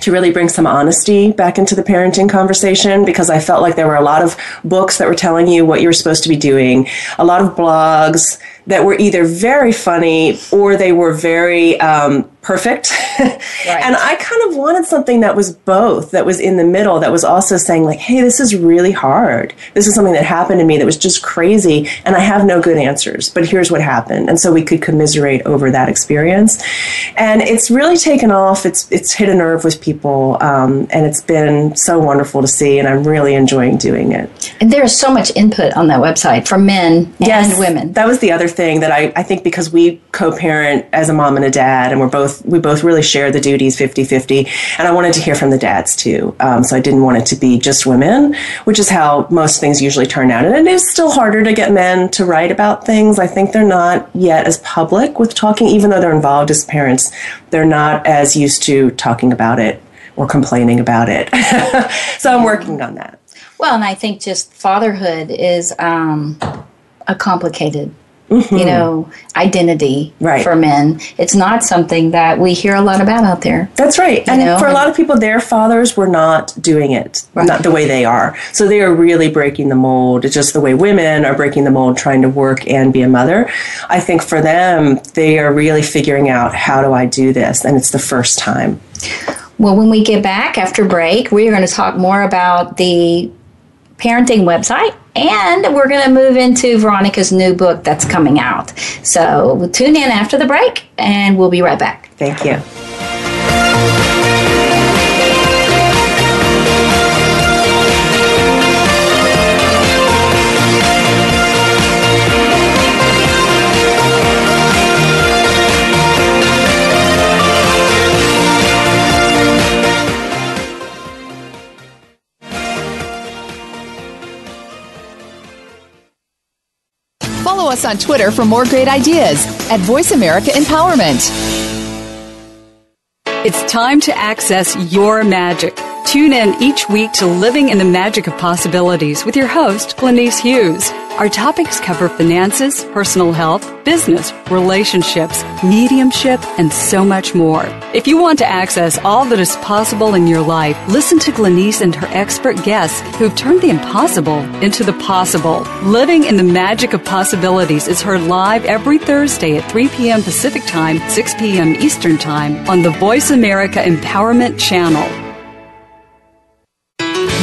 to really bring some honesty back into the parenting conversation, because I felt like there were a lot of books that were telling you what you were supposed to be doing, a lot of blogs that were either very funny or they were very perfect. Right. And I kind of wanted something that was both, that was in the middle, that was also saying like, hey, this is really hard. This is something that happened to me that was just crazy, and I have no good answers, but here's what happened. And so we could commiserate over that experience. And it's really taken off. It's hit a nerve with people, and it's been so wonderful to see, and I'm really enjoying doing it. And there's so much input on that website for men and women. That was the other thing that I think, because we co-parent as a mom and a dad, and we both really share the duties 50-50, and I wanted to hear from the dads too. So I didn't want it to be just women, which is how most things usually turn out. And it is still harder to get men to write about things. I think they're not yet as public with talking, even though they're involved as parents. They're not as used to talking about it or complaining about it. So I'm working on that. Well, and I think just fatherhood is a complicated identity for men. It's not something that we hear a lot about out there. That's right. And for a lot of people, their fathers were not doing it, not the way they are. So they are really breaking the mold. It's just the way women are breaking the mold, trying to work and be a mother. I think for them, they are really figuring out, how do I do this? And it's the first time. Well, when we get back after break, we are going to talk more about the parenting website, and we're going to move into Veronica's new book that's coming out. So we'll tune in after the break, and we'll be right back. Thank you. Follow us on Twitter for more great ideas at Voice America Empowerment. It's time to access your magic. Tune in each week to Living in the Magic of Possibilities with your host, Glenise Hughes. Our topics cover finances, personal health, business, relationships, mediumship, and so much more. If you want to access all that is possible in your life, listen to Glenise and her expert guests who've turned the impossible into the possible. Living in the Magic of Possibilities is heard live every Thursday at 3 p.m. Pacific Time, 6 p.m. Eastern Time on the Voice America Empowerment Channel.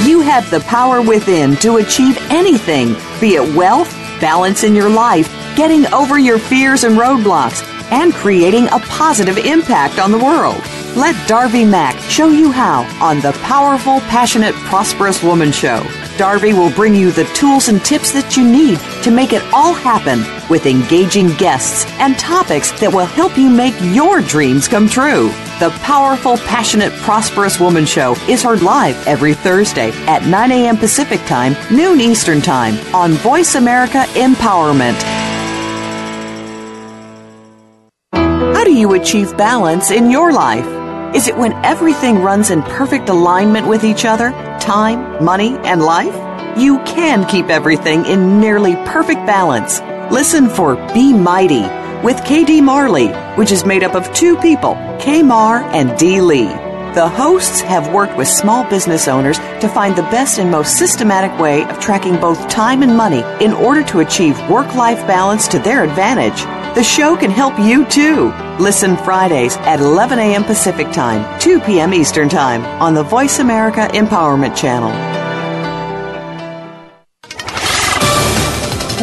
You have the power within to achieve anything, be it wealth, balance in your life, getting over your fears and roadblocks, and creating a positive impact on the world. Let Darby Mack show you how on the Powerful, Passionate, Prosperous Woman Show. Darby will bring you the tools and tips that you need to make it all happen, with engaging guests and topics that will help you make your dreams come true. The Powerful, Passionate, Prosperous Woman Show is heard live every Thursday at 9 a.m. Pacific Time, noon Eastern Time on Voice America Empowerment. How do you achieve balance in your life? Is it when everything runs in perfect alignment with each other, time, money, and life? You can keep everything in nearly perfect balance. Listen for Be Mighty with K.D. Marley, which is made up of two people, K. Mar and D. Lee. The hosts have worked with small business owners to find the best and most systematic way of tracking both time and money in order to achieve work-life balance to their advantage. The show can help you too. Listen Fridays at 11 a.m. Pacific Time, 2 p.m. Eastern Time on the Voice America Empowerment Channel.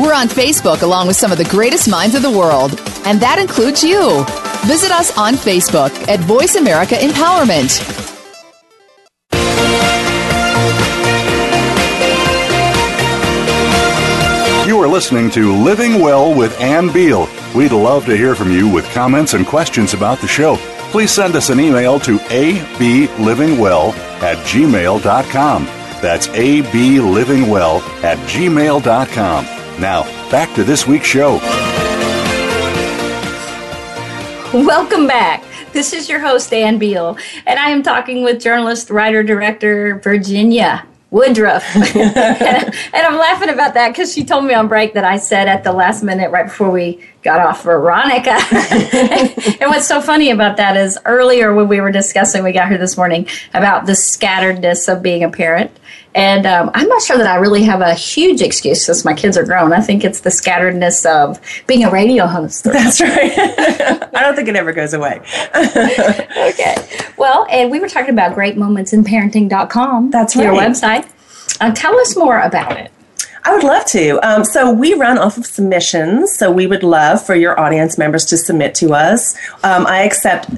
We're on Facebook along with some of the greatest minds of the world, and that includes you. Visit us on Facebook at Voice America Empowerment. You are listening to Living Well with Ann Beal. We'd love to hear from you with comments and questions about the show. Please send us an email to ablivingwell@gmail.com. That's ablivingwell@gmail.com. Now, back to this week's show. Welcome back. This is your host, Ann Beal, and I am talking with journalist, writer, director Virginia Woodruff. And I'm laughing about that because she told me on break that I said at the last minute right before we got off Veronica. And what's so funny about that is earlier when we were discussing, we got here this morning, about the scatteredness of being a parent. And I'm not sure that I really have a huge excuse since my kids are grown. I think it's the scatteredness of being a radio host. That's right. I don't think it ever goes away. Okay. Well, and we were talking about greatmomentsinparenting.com. That's right. Your website. Tell us more about it. I would love to. So we run off of submissions. So we would love for your audience members to submit to us. I accept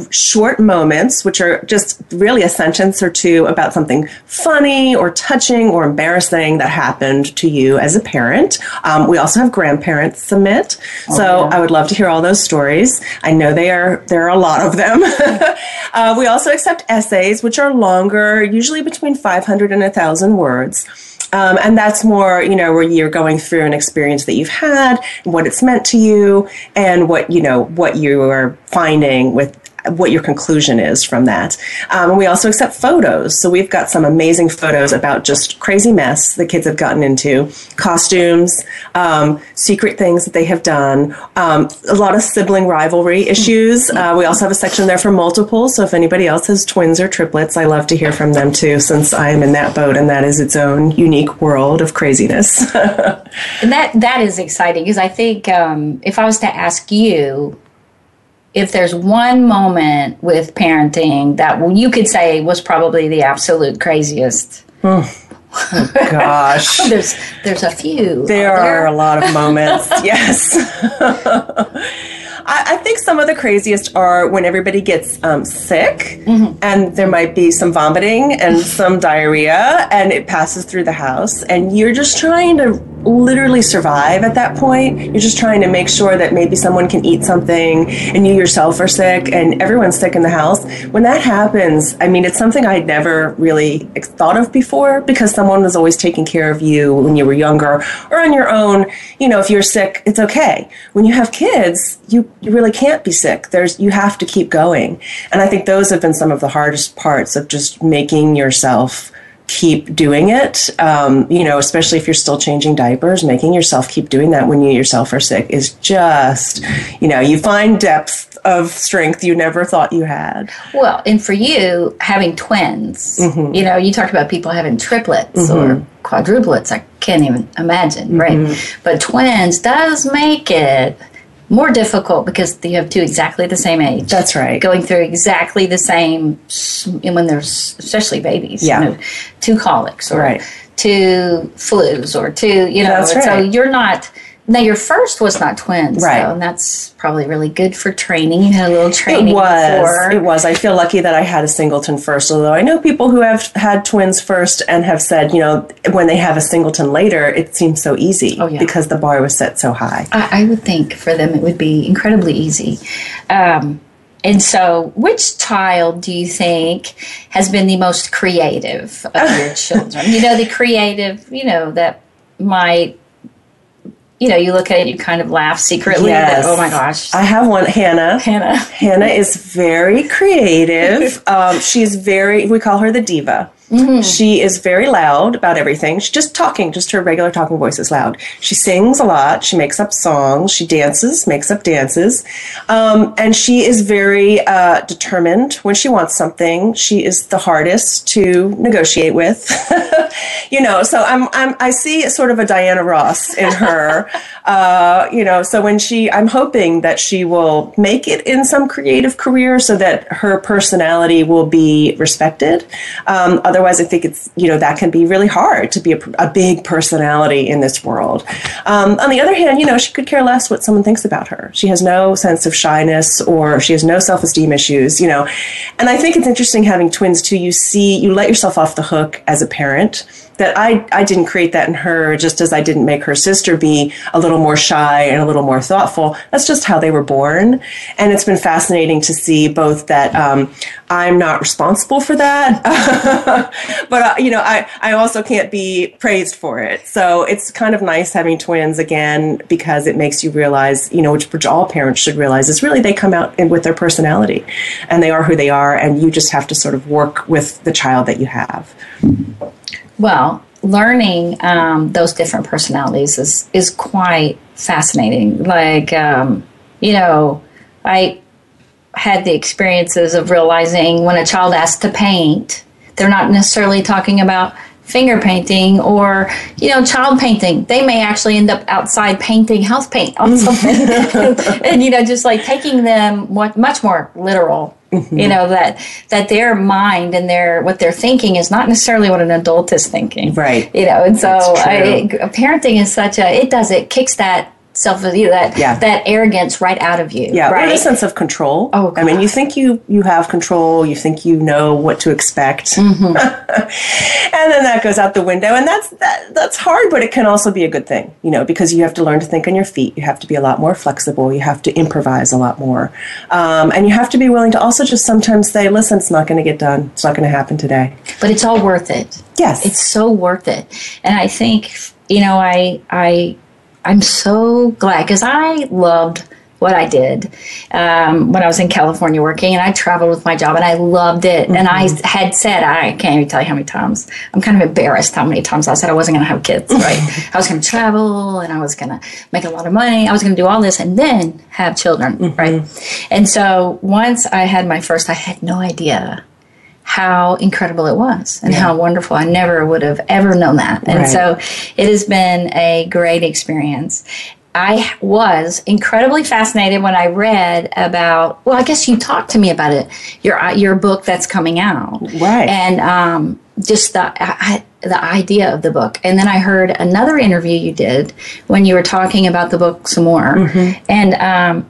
short moments, which are just really a sentence or two about something funny or touching or embarrassing that happened to you as a parent. We also have grandparents submit. So I would love to hear all those stories. I know there are a lot of them. We also accept essays, which are longer, usually between 500 and 1,000 words. And that's more, where you're going through an experience that you've had, what it's meant to you, and what you are finding with what your conclusion is from that. And we also accept photos. So we've got some amazing photos about just crazy mess the kids have gotten into, costumes, secret things that they have done, a lot of sibling rivalry issues. We also have a section there for multiples. So if anybody else has twins or triplets, I love to hear from them too, since I am in that boat, and that is its own unique world of craziness. And that is exciting, because I think if I was to ask you, if there's one moment with parenting that you could say was probably the absolute craziest. Oh gosh. There's a few. There are a lot of moments. Yes. I think some of the craziest are when everybody gets sick, and there might be some vomiting and some diarrhea, and it passes through the house, and you're just trying to literally survive at that point. You're just trying to make sure that maybe someone can eat something, and you yourself are sick, and everyone's sick in the house. When that happens, I mean, it's something I'd never really thought of before, because someone was always taking care of you when you were younger or on your own. If you're sick, it's okay. When you have kids, you really can't be sick. You have to keep going. And I think those have been some of the hardest parts of just making yourself keep doing it, especially if you're still changing diapers, making yourself keep doing that when you yourself are sick is just, you find depth of strength you never thought you had. Well, and for you, having twins, you talked about people having triplets or quadruplets. I can't even imagine, right? But twins does make it more difficult because you have two exactly the same age. That's right. Going through exactly the same, when there's especially babies, two colics or two flus or two, That's right. So you're not. Now, your first was not twins, right? Though, and that's probably really good for training. You had a little training before. It was. I feel lucky that I had a singleton first, although I know people who have had twins first and have said, when they have a singleton later, it seems so easy because the bar was set so high. I would think for them it would be incredibly easy. And so, which child do you think has been the most creative of your children? The creative, that might, you look at it, you kind of laugh secretly. Yes. That, oh my gosh. I have one, Hannah. Hannah is very creative. She's we call her the diva. Mm-hmm. She is very loud about everything. She's just talking, just her regular talking voice is loud. She sings a lot. She makes up songs. She dances, makes up dances. And she is very determined when she wants something. She is the hardest to negotiate with. So I see sort of a Diana Ross in her. So when I'm hoping that she will make it in some creative career so that her personality will be respected. Otherwise, I think it's, that can be really hard to be a big personality in this world. On the other hand, she could care less what someone thinks about her. She has no sense of shyness or she has no self-esteem issues, And I think it's interesting having twins too. You let yourself off the hook as a parent. That I didn't create that in her, just as I didn't make her sister be a little more shy and a little more thoughtful. That's just how they were born. And it's been fascinating to see both that I'm not responsible for that, but, I also can't be praised for it. So it's kind of nice having twins again, because it makes you realize, which all parents should realize, is really they come out with their personality and they are who they are. And you just have to sort of work with the child that you have. Well, learning those different personalities is quite fascinating. Like, I had the experiences of realizing when a child asks to paint, they're not necessarily talking about finger painting or, child painting. They may actually end up outside painting house paint on something. And, just like taking them much more literal. Mm-hmm. That their mind and what they're thinking is not necessarily what an adult is thinking. Right. And so parenting is it kicks that that arrogance right out of you. Yeah, right? And a sense of control. Oh, God. I mean, you think you have control, you think you know what to expect. Mm-hmm. And then that goes out the window, and that's hard, but it can also be a good thing, because you have to learn to think on your feet. You have to be a lot more flexible. You have to improvise a lot more. And you have to be willing to also just sometimes say, listen, it's not going to get done. It's not going to happen today. But it's all worth it. Yes. It's so worth it. And I think, I'm so glad, because I loved what I did when I was in California working, and I traveled with my job, and I loved it. Mm-hmm. And I had said, I can't even tell you how many times, I'm kind of embarrassed how many times I said I wasn't going to have kids, right? I was going to travel, and I was going to make a lot of money. I was going to do all this and then have children, mm-hmm. right? And so once I had my first, I had no idea how incredible it was and how wonderful. I never would have ever known that. And so it has been a great experience. I was incredibly fascinated when I read about, well, I guess you talked to me about it, your book that's coming out. Right. And just the idea of the book. And then I heard another interview you did when you were talking about the book some more. Mm-hmm. And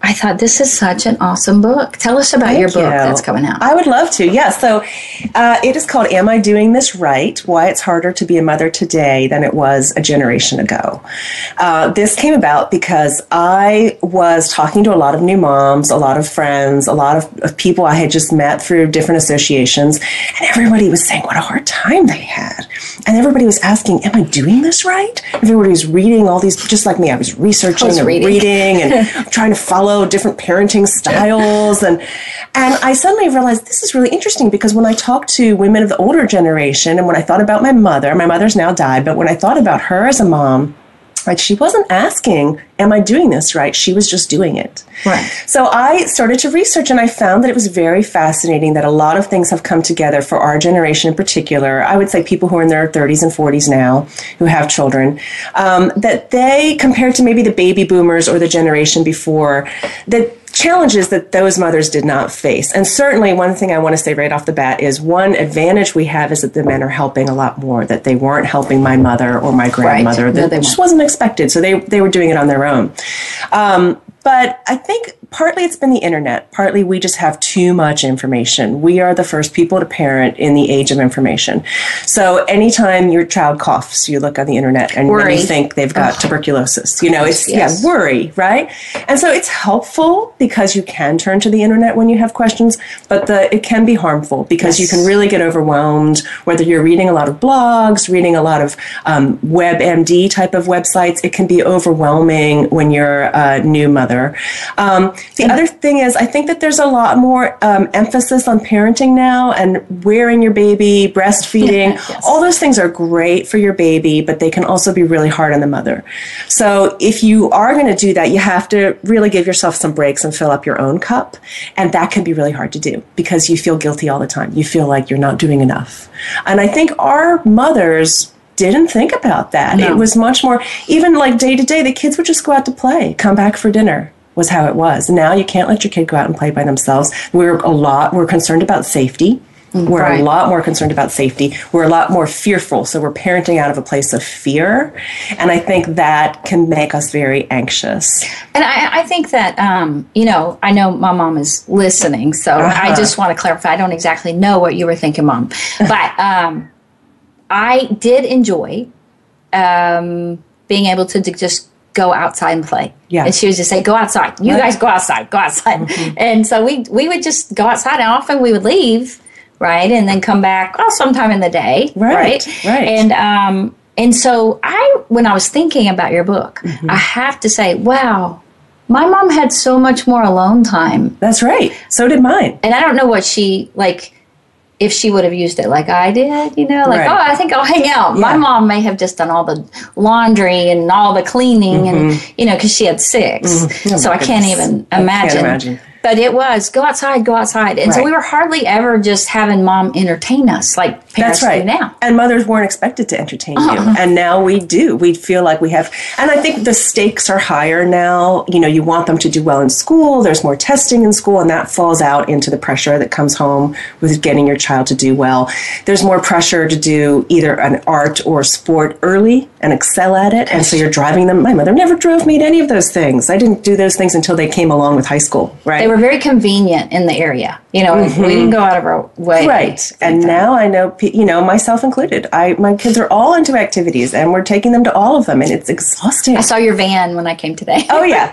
I thought, this is such an awesome book. Tell us about your book that's coming out. I would love to, yeah. So it is called Am I Doing This Right? Why It's Harder to Be a Mother Today Than It Was a Generation Ago. This came about because I was talking to a lot of new moms, a lot of friends, a lot of people I had just met through different associations, and everybody was saying what a hard time they had. And everybody was asking, am I doing this right? Everybody was reading all these, just like me, I was researching and reading and trying to follow different parenting styles. And I suddenly realized this is really interesting, because when I talked to women of the older generation, and when I thought about my mother's now died, but when I thought about her as a mom, right, she wasn't asking, am I doing this right? She was just doing it. Right. So I started to research, and I found that it was very fascinating that a lot of things have come together for our generation in particular. I would say people who are in their 30s and 40s now who have children, that they, compared to maybe the baby boomers or the generation before, that challenges that those mothers did not face. And certainly one thing I want to say right off the bat is one advantage we have is that the men are helping a lot more, that they weren't helping my mother or my grandmother. Right. That just wasn't expected. So they were doing it on their own. But I think partly it's been the internet. Partly we just have too much information. We are the first people to parent in the age of information. So anytime your child coughs, you look on the internet and you think they've got tuberculosis. It's worry, right? And so it's helpful because you can turn to the internet when you have questions, but it can be harmful because you can really get overwhelmed, whether you're reading a lot of blogs, reading a lot of WebMD type of websites. It can be overwhelming when you're a new mother. The other thing is, I think that there's a lot more emphasis on parenting now and wearing your baby, breastfeeding. All those things are great for your baby, but they can also be really hard on the mother. So if you are going to do that, you have to really give yourself some breaks and fill up your own cup. And that can be really hard to do because you feel guilty all the time. You feel like you're not doing enough. And I think our mothers didn't think about that. No. It was much more, even like day to day, the kids would just go out to play, come back for dinner. Was how it was. Now you can't let your kid go out and play by themselves. We're concerned about safety. We're a lot more concerned about safety. We're a lot more fearful. So we're parenting out of a place of fear. And I think that can make us very anxious. And I think that, I know my mom is listening. So I just want to clarify. I don't exactly know what you were thinking, Mom. But I did enjoy being able to just go outside and play. Yeah. And she would just say, go outside. You guys go outside. Go outside. Mm-hmm. And so we would just go outside, and often we would leave, right? And then come back, sometime in the day. Right. And so when I was thinking about your book, I have to say, wow, my mom had so much more alone time. That's right. So did mine. And I don't know what if she would have used it like I did, I think I'll hang out. Yeah. My mom may have just done all the laundry and all the cleaning and, because she had 6. Mm-hmm. So I can't even imagine. But it was go outside. And so we were hardly ever just having mom entertain us like parents do now. And mothers weren't expected to entertain you. And now we do. We feel like we have. And I think the stakes are higher now. You want them to do well in school. There's more testing in school, and that falls out into the pressure that comes home with getting your child to do well. There's more pressure to do either an art or sport early and excel at it. And so you're driving them. My mother never drove me to any of those things. I didn't do those things until they came along with high school, right? They were very convenient in the area. We didn't go out of our way. Right. And now I know, myself included, my kids are all into activities, and we're taking them to all of them, and it's exhausting. I saw your van when I came today. Oh, yeah.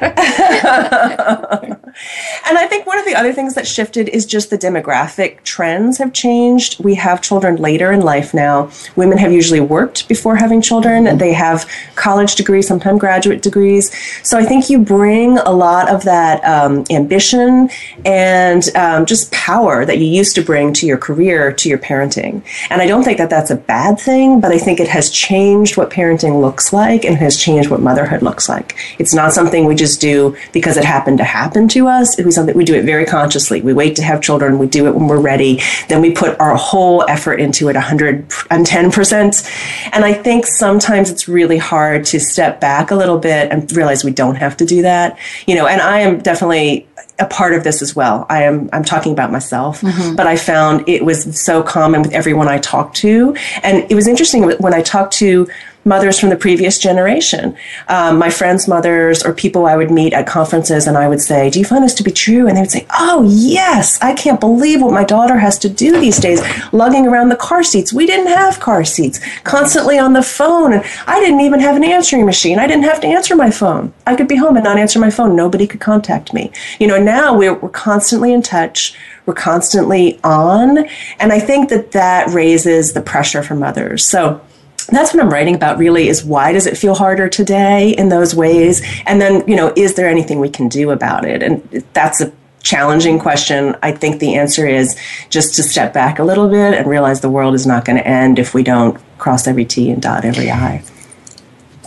And I think one of the other things that shifted is just the demographic trends have changed. We have children later in life now. Women have usually worked before having children. They have college degrees, sometimes graduate degrees. So I think you bring a lot of that ambition and just power that you used to bring to your career, to your parenting. And I don't think that that's a bad thing, but I think it has changed what parenting looks like and has changed what motherhood looks like. It's not something we just do because it happened to happen to us. It was something we do it very consciously. We wait to have children. We do it when we're ready. Then we put our whole effort into it 110%. And I think sometimes it's really hard to step back a little bit and realize we don't have to do that. And I am definitely a part of this as well. I'm talking about myself, but I found it was so common with everyone I talked to. And it was interesting when I talked to mothers from the previous generation, my friends' mothers or people I would meet at conferences, and I would say, do you find this to be true? And they would say, oh, yes, I can't believe what my daughter has to do these days, lugging around the car seats. We didn't have car seats, constantly on the phone. And I didn't even have an answering machine. I didn't have to answer my phone. I could be home and not answer my phone. Nobody could contact me. Now we're constantly in touch. We're constantly on. And I think that raises the pressure for mothers. So that's what I'm writing about, really, is why does it feel harder today in those ways? And then, is there anything we can do about it? And that's a challenging question. I think the answer is just to step back a little bit and realize the world is not going to end if we don't cross every T and dot every I.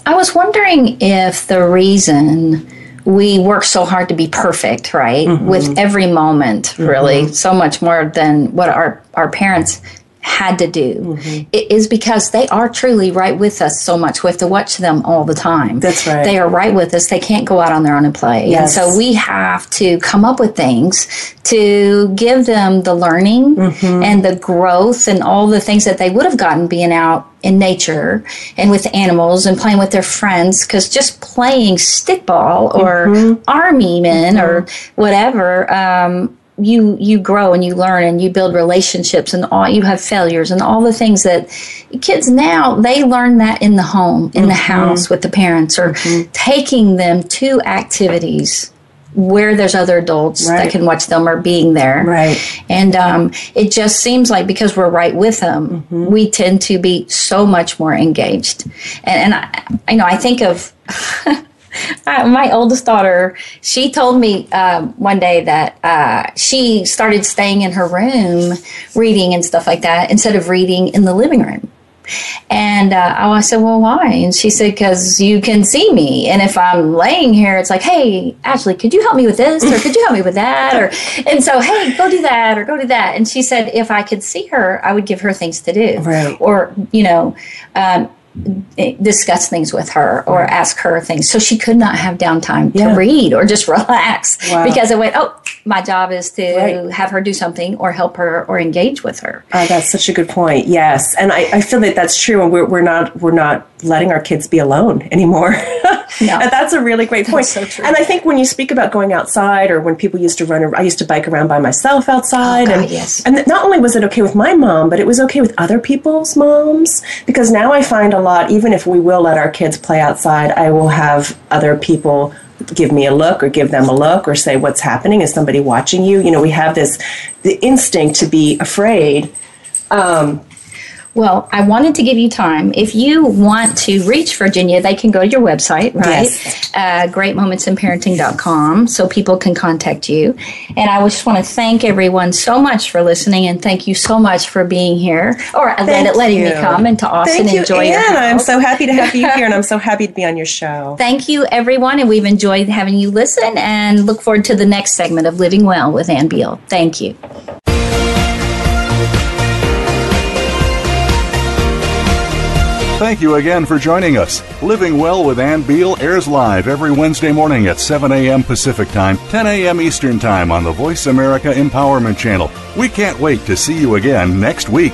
I was wondering if the reason we work so hard to be perfect, right, with every moment, really, so much more than what our parents had to do is because they are truly right with us so much. We have to watch them all the time. That's right. They are right with us. They can't go out on their own and play. Yes. And so we have to come up with things to give them the learning and the growth and all the things that they would have gotten being out in nature and with animals and playing with their friends, because just playing stickball or army men or whatever, you grow and you learn and you build relationships, and all you have failures and all the things that kids now, they learn that in the home, in the house with the parents, or taking them to activities where there's other adults that can watch them or being there. Right. And it just seems like because we're right with them, we tend to be so much more engaged. And I think of my oldest daughter. She told me one day that she started staying in her room reading and stuff like that instead of reading in the living room. And I said, well, why? And she said, because you can see me. And if I'm laying here, it's like, hey, Ashley, could you help me with this? Or could you help me with that? And so, hey, go do that or go do that. And she said, if I could see her, I would give her things to do. Right. Or, discuss things with her or ask her things. So she could not have downtime to read or just relax because it went, my job is to have her do something or help her or engage with her. That's such a good point. Yes. And I feel that that's true. And we're not letting our kids be alone anymore. No. And that's a really great point. That's so true. And I think when you speak about going outside, or when people used to run, I used to bike around by myself outside. Oh, God, yes. And not only was it okay with my mom, but it was okay with other people's moms. Because now I find a lot, even if we will let our kids play outside, I will have other people give me a look or give them a look or say, what's happening? Is somebody watching you? We have the instinct to be afraid. Well, I wanted to give you time. If you want to reach Virginia, they can go to your website, right? Yes. Greatmomentsinparenting.com, so people can contact you. And I just want to thank everyone so much for listening, and thank you so much for being here, or letting me come into Austin and enjoy your house. I'm so happy to have you here, and I'm so happy to be on your show. Thank you, everyone, and we've enjoyed having you listen, and look forward to the next segment of Living Well with Ann Beal. Thank you. Thank you again for joining us. Living Well with Ann Beal airs live every Wednesday morning at 7 a.m. Pacific Time, 10 a.m. Eastern Time on the Voice America Empowerment Channel. We can't wait to see you again next week.